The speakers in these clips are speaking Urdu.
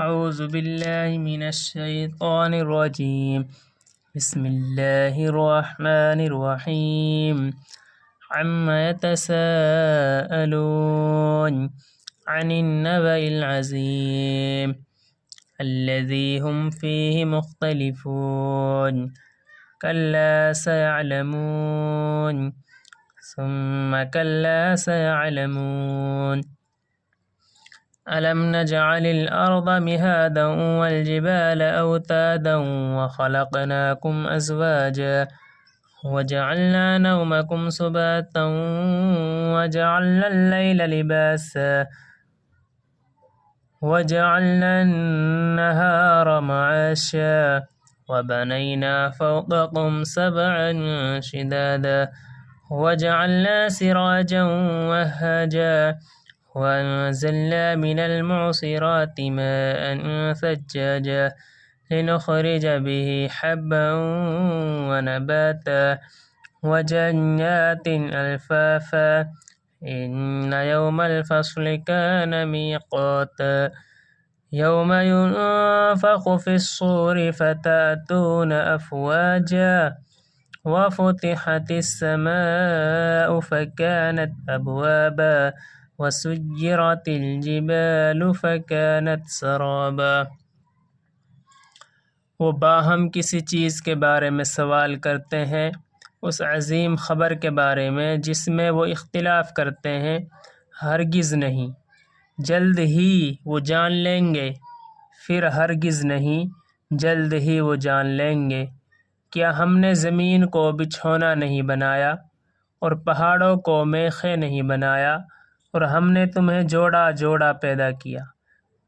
اعوذ باللہ من الشیطان الرجیم بسم اللہ الرحمن الرحیم عما يتساءلون عن النبأ العظیم الذی هم فیہ مختلفون کلا سیعلمون ثم کلا سیعلمون ألم نجعل الأرض مهادا والجبال أوتادا وخلقناكم أزواجا وجعلنا نومكم سباتا وجعلنا الليل لباسا وجعلنا النهار معاشا وبنينا فوقكم سبعا شدادا وجعلنا سراجا وهاجا وأنزلنا من المعصرات ماء ثجاجا لنخرج به حبا ونباتا وجنات ألفافا إن يوم الفصل كان ميقاتا يوم ينفخ في الصور فتأتون أفواجا وفتحت السماء فكانت أبوابا وسيرت الجبال فكانت سرابا۔ وہ باہم کسی چیز کے بارے میں سوال کرتے ہیں، اس عظیم خبر کے بارے میں جس میں وہ اختلاف کرتے ہیں۔ ہرگز نہیں، جلد ہی وہ جان لیں گے، پھر ہرگز نہیں، جلد ہی وہ جان لیں گے۔ کیا ہم نے زمین کو بچھونا نہیں بنایا اور پہاڑوں کو میخیں نہیں بنایا، اور ہم نے تمہیں جوڑا جوڑا پیدا کیا،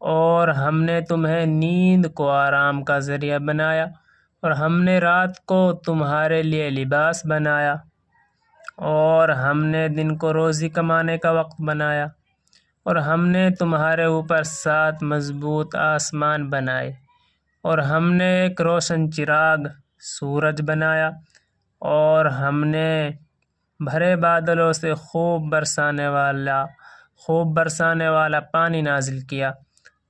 اور ہم نے تمہیں نیند کو آرام کا ذریعہ بنایا، اور ہم نے رات کو تمہارے لیے لباس بنایا، اور ہم نے دن کو روزی کمانے کا وقت بنایا، اور ہم نے تمہارے اوپر 7 مضبوط آسمان بنائے، اور ہم نے ایک روشن چراغ سورج بنایا، اور ہم نے بھرے بادلوں سے خوب برسانے والا پانی نازل کیا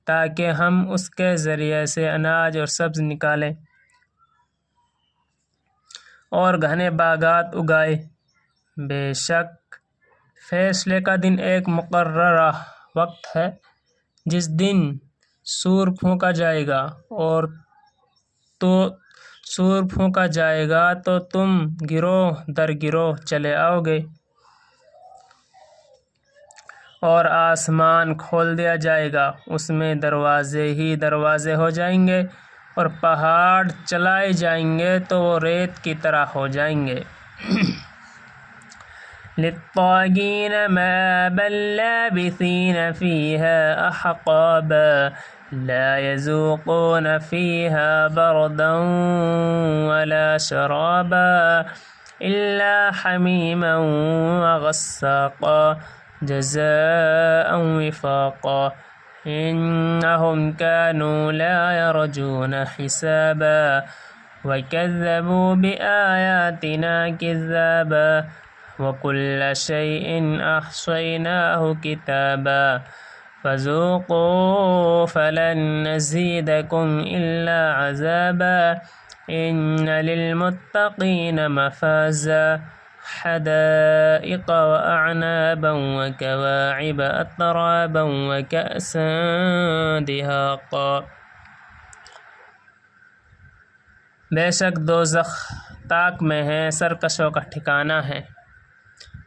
تاکہ ہم اس کے ذریعے سے اناج اور سبز نکالیں اور گھنے باغات اگائے۔ بے شک فیصلے کا دن ایک مقررہ وقت ہے، جس دن سور پھونکا جائے گا تو تم گروہ در گروہ چلے آؤ گے، اور آسمان کھول دیا جائے گا، اس میں دروازے ہی دروازے ہو جائیں گے، اور پہاڑ چلائے جائیں گے تو وہ ریت کی طرح ہو جائیں گے۔ للطاغین مآبا لابثین فیہا احقابا لا یذوقون فیہا بردا ولا شرابا الا حمیما وغساقا جزاء وفاقا انہم كانوا لا يرجون حسابا وكذبوا بآیاتنا كذابا وكل شيء أحصيناه كتابا فذوقوا فلن نزيدكم إلا عذابا إن للمتقين مفازا حدائق وأعنابا وكواعب أترابا وكأسا دهاقا۔ بے شک دوزخ تاک میں ہے، سرکشوں کا ٹھکانہ ہے،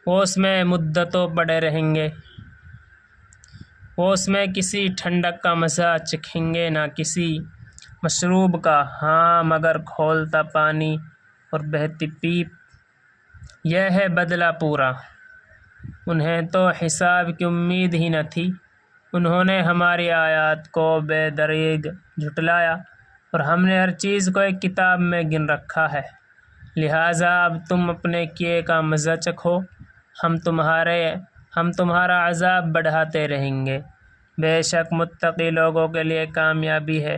وہ اس میں مدتوں پڑے رہیں گے، وہ اس میں کسی ٹھنڈک کا مزہ چکھیں گے نہ کسی مشروب کا، ہاں مگر کھولتا پانی اور بہتی پیپ۔ یہ ہے بدلہ پورا، انہیں تو حساب کی امید ہی نہ تھی، انہوں نے ہماری آیات کو بے دریغ جھٹلایا، اور ہم نے ہر چیز کو ایک کتاب میں گن رکھا ہے، لہٰذا اب تم اپنے کیے کا مزہ چکھو، ہم تمہارا عذاب بڑھاتے رہیں گے۔ بے شک متقی لوگوں کے لیے کامیابی ہے،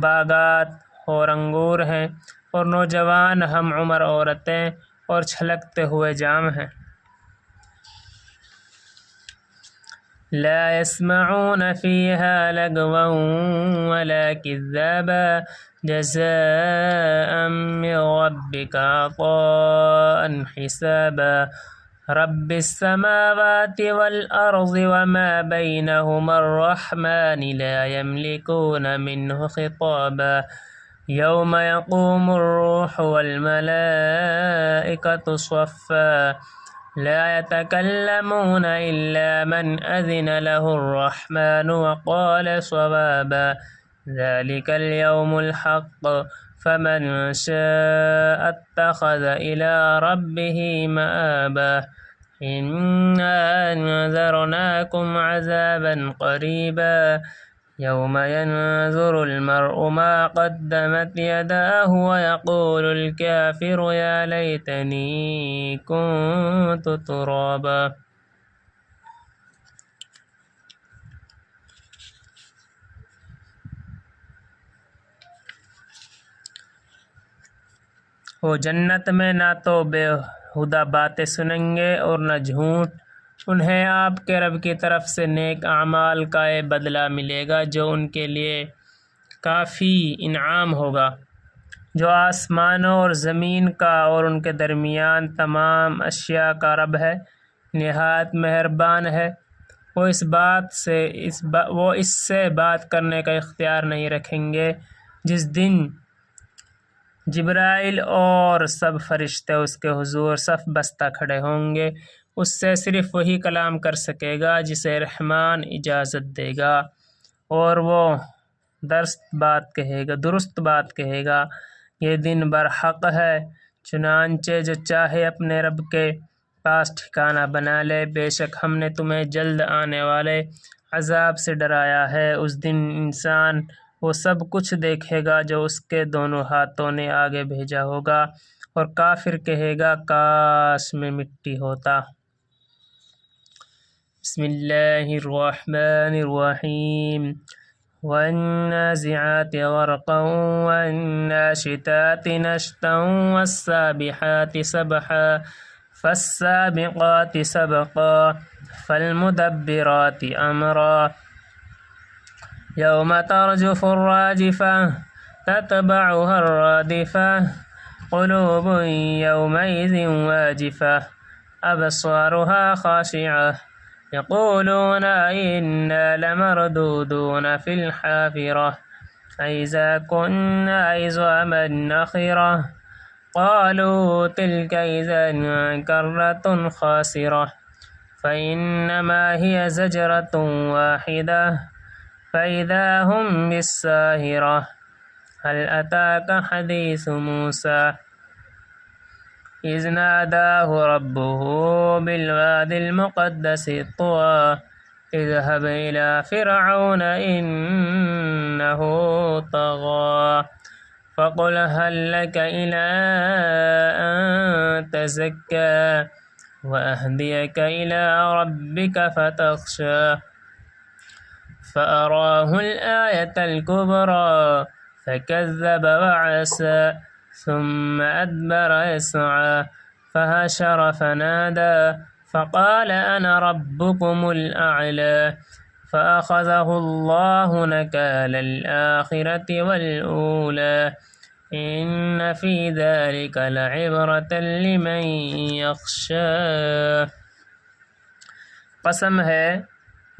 باغات اور انگور ہیں، اور نوجوان ہم عمر عورتیں اور چھلکتے ہوئے جام ہیں۔ لا يسمعون فيها لغوا ولا كذابا جزاء من ربك عطاء حسابا رب السماوات والأرض وما بينهما الرحمن لا يملكون منه خطابا يوم يقوم الروح والملائكة صفا لا يتكلمون إلا من أذن له الرحمن وقال صوابا ذلك اليوم الحق فمن شاء اتخذ إلى ربه مآبا إنا أنذرناكم عذابا قريبا يوم ينظر المرء ما قدمت يداه ويقول الكافر يا ليتني كنت ترابا. وہ جنت میں نہ تو بےہودہ باتیں سنیں گے اور نہ جھوٹ، انہیں آپ کے رب کی طرف سے نیک اعمال کا بدلہ ملے گا جو ان کے لیے کافی انعام ہوگا، جو آسمانوں اور زمین کا اور ان کے درمیان تمام اشیاء کا رب ہے، نہایت مہربان ہے۔ وہ اس سے بات کرنے کا اختیار نہیں رکھیں گے جس دن جبرائیل اور سب فرشتے اس کے حضور صف بستہ کھڑے ہوں گے۔ اس سے صرف وہی کلام کر سکے گا جسے رحمان اجازت دے گا، اور وہ درست بات کہے گا۔ یہ دن برحق ہے، چنانچہ جو چاہے اپنے رب کے پاس ٹھکانہ بنا لے۔ بے شک ہم نے تمہیں جلد آنے والے عذاب سے ڈرایا ہے۔ اس دن انسان وہ سب کچھ دیکھے گا جو اس کے دونوں ہاتھوں نے آگے بھیجا ہوگا، اور کافر کہے گا کاش میں مٹی ہوتا۔ بسم اللہ الرحمن الرحیم والنازعات غرقا والناشطات نشطا والسابحات سبحا فالسابقات سبقا فالمدبرات امرا يوم ترجف الراجفة تتبعها الرادفة قلوب يومئذ واجفة أبصارها خاشعة يقولون إنا لمردودون في الحافرة أإذا كنا عظاما نخرة قالوا تلك إذا كرة خاسرة فإنما هي زجرة واحدة فإذا هم بالساهرة هل أتاك حديث موسى إذ ناداه ربه بالواد المقدس طوى اذهب إلى فرعون إنه طغى فقل هل لك إلى أن تزكى وأهديك إلى ربك فتخشى فأراه الآية الكبرى فكذب وعصى ثم أدبر يسعى فحشر فنادى فقال أنا ربكم الأعلى فأخذه الله نكال الآخرة والأولى إن في ذلك لعبرة لمن يخشى۔ قسم ہے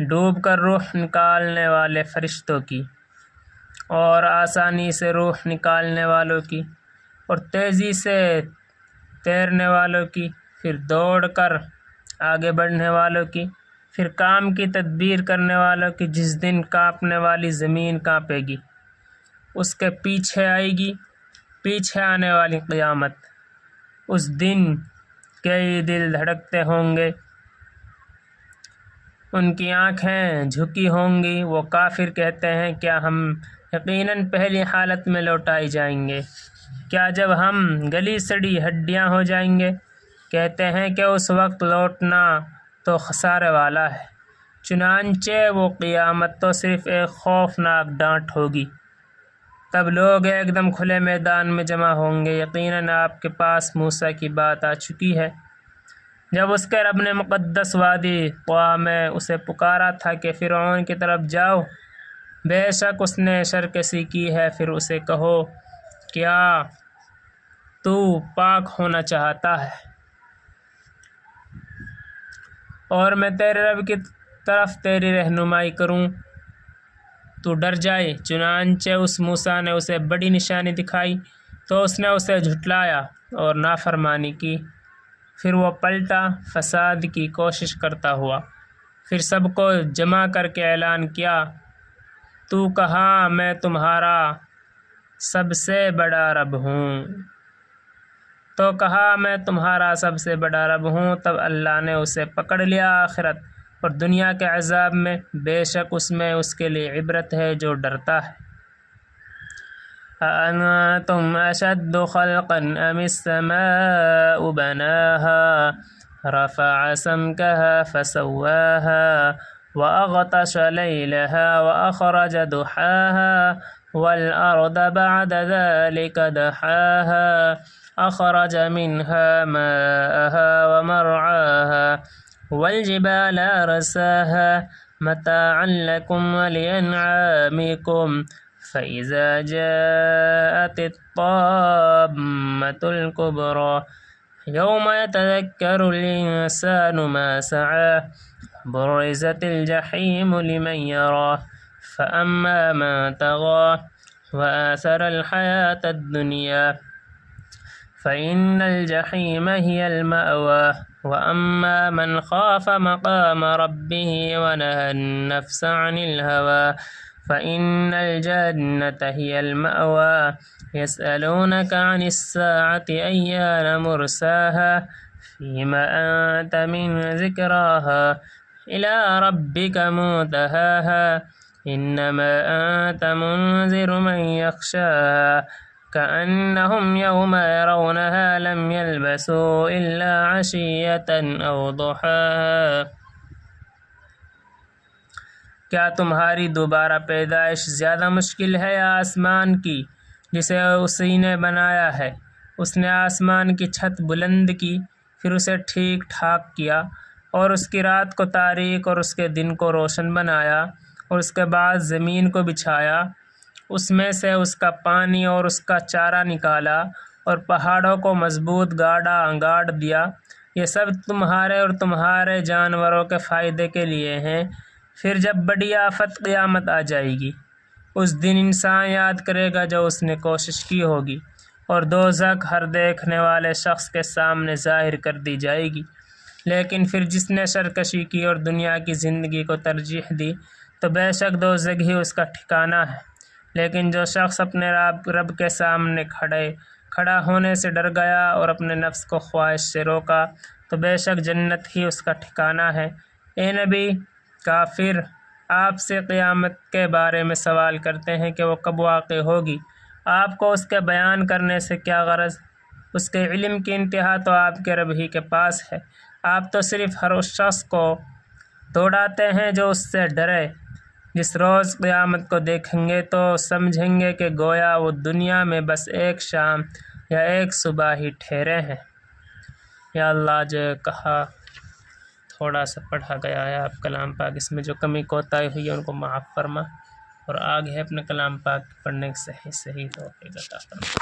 ڈوب کر روح نکالنے والے فرشتوں کی، اور آسانی سے روح نکالنے والوں کی، اور تیزی سے تیرنے والوں کی، پھر دوڑ کر آگے بڑھنے والوں کی، پھر کام کی تدبیر کرنے والوں کی۔ جس دن کانپنے والی زمین کانپے گی، اس کے پیچھے آئے گی پیچھے آنے والی قیامت۔ اس دن کئی دل دھڑکتے ہوں گے، ان کی آنکھیں جھکی ہوں گی۔ وہ کافر کہتے ہیں کیا ہم یقیناً پہلی حالت میں لوٹائے جائیں گے؟ کیا جب ہم گلی سڑی ہڈیاں ہو جائیں گے؟ کہتے ہیں کہ اس وقت لوٹنا تو خسارے والا ہے۔ چنانچہ وہ قیامت تو صرف ایک خوفناک ڈانٹ ہوگی۔ تب لوگ ایک دم کھلے میدان میں جمع ہوں گے۔ یقیناً آپ کے پاس موسیٰ کی بات آ چکی ہے، جب اس کے رب نے مقدس وادی طوا میں اسے پکارا تھا کہ فرعون کی طرف جاؤ، بے شک اس نے شرکشی کی ہے، پھر اسے کہو کیا تو پاک ہونا چاہتا ہے اور میں تیرے رب کی طرف تیری رہنمائی کروں تو ڈر جائے۔ چنانچہ اس موسیٰ نے اسے بڑی نشانی دکھائی تو اس نے اسے جھٹلایا اور نافرمانی کی، پھر وہ پلٹا فساد کی کوشش کرتا ہوا، پھر سب کو جمع کر کے اعلان کیا، تو کہا میں تمہارا سب سے بڑا رب ہوں، تو کہا میں تمہارا سب سے بڑا رب ہوں۔ تب اللہ نے اسے پکڑ لیا آخرت اور دنیا کے عذاب میں، بے شک اس میں اس کے لیے عبرت ہے جو ڈرتا ہے۔ أَأَنتُمْ أَشَدُّ خَلْقًا أَمِ السَّمَاءُ بَنَاهَا رَفَعَ سَمْكَهَا فَسَوَّاهَا وَأَغْطَشَ لَيْلَهَا وَأَخْرَجَ ضُحَاهَا وَالْأَرْضَ بَعْدَ ذَلِكَ دَحَاهَا أَخْرَجَ مِنْهَا مَاءَهَا وَمَرْعَاهَا وَالْجِبَالَ أَرْسَاهَا مَتَاعًا لَكُمْ وَلِأَنْعَامِكُمْ فَإِذَا جَاءَتِ الطَّامَّةُ الْكُبْرَى يَوْمَ يَتَذَكَّرُ الْإِنسَانُ مَا سَعَىٰ بُرِّزَتِ الْجَحِيمُ لِمَنْ يَرَاهُ فَأَمَّا مَنْ طَغَىٰ وَآثَرَ الْحَيَاةَ الدُّنْيَا فَإِنَّ الْجَحِيمَ هِيَ الْمَأْوَىٰ وَأَمَّا مَنْ خَافَ مَقَامَ رَبِّهِ وَنَهَى النَّفْسَ عَنِ الْهَوَىٰ فَإِنَّ الْجَنَّةَ هِيَ الْمَأْوَىٰ يَسْأَلُونَكَ عَنِ السَّاعَةِ أَيَّانَ مُرْسَاهَا فِيمَ أَنتَ مِنْ ذِكْرَاهَا إِلَىٰ رَبِّكَ مُنتَهَاهَا إِنَّمَا أَنتَ مُنذِرُ مَن يَخْشَاهَا كَأَنَّهُمْ يَوْمَ يَرَوْنَهَا لَمْ يَلْبَثُوا إِلَّا عَشِيَّةً أَوْ ضُحَاهَا۔ کیا تمہاری دوبارہ پیدائش زیادہ مشکل ہے یا آسمان کی جسے اسی نے بنایا ہے؟ اس نے آسمان کی چھت بلند کی، پھر اسے ٹھیک ٹھاک کیا اور اس کی رات کو تاریک اور اس کے دن کو روشن بنایا، اور اس کے بعد زمین کو بچھایا، اس میں سے اس کا پانی اور اس کا چارہ نکالا اور پہاڑوں کو مضبوط گاڑ دیا۔ یہ سب تمہارے اور تمہارے جانوروں کے فائدے کے لیے ہیں۔ پھر جب بڑی آفت قیامت آ جائے گی، اس دن انسان یاد کرے گا جو اس نے کوشش کی ہوگی، اور دوزخ ہر دیکھنے والے شخص کے سامنے ظاہر کر دی جائے گی۔ لیکن پھر جس نے سرکشی کی اور دنیا کی زندگی کو ترجیح دی تو بے شک دوزخ ہی اس کا ٹھکانہ ہے۔ لیکن جو شخص اپنے رب کے سامنے کھڑا ہونے سے ڈر گیا اور اپنے نفس کو خواہش سے روکا تو بے شک جنت ہی اس کا ٹھکانہ ہے۔ اے نبی، کافر آپ سے قیامت کے بارے میں سوال کرتے ہیں کہ وہ کب واقع ہوگی۔ آپ کو اس کے بیان کرنے سے کیا غرض؟ اس کے علم کی انتہا تو آپ کے رب ہی کے پاس ہے۔ آپ تو صرف ہر اس شخص کو دوڑاتے ہیں جو اس سے ڈرے۔ جس روز قیامت کو دیکھیں گے تو سمجھیں گے کہ گویا وہ دنیا میں بس ایک شام یا ایک صبح ہی ٹھہرے ہیں۔ یا اللہ، جو کہا تھوڑا سا پڑھا گیا ہے آپ کلام پاک، اس میں جو کمی کوتاہی ہوئی ہے ان کو معاف فرما، اور آگے اپنے کلام پاک پڑھنے کی صحیح توفیق عطا فرما۔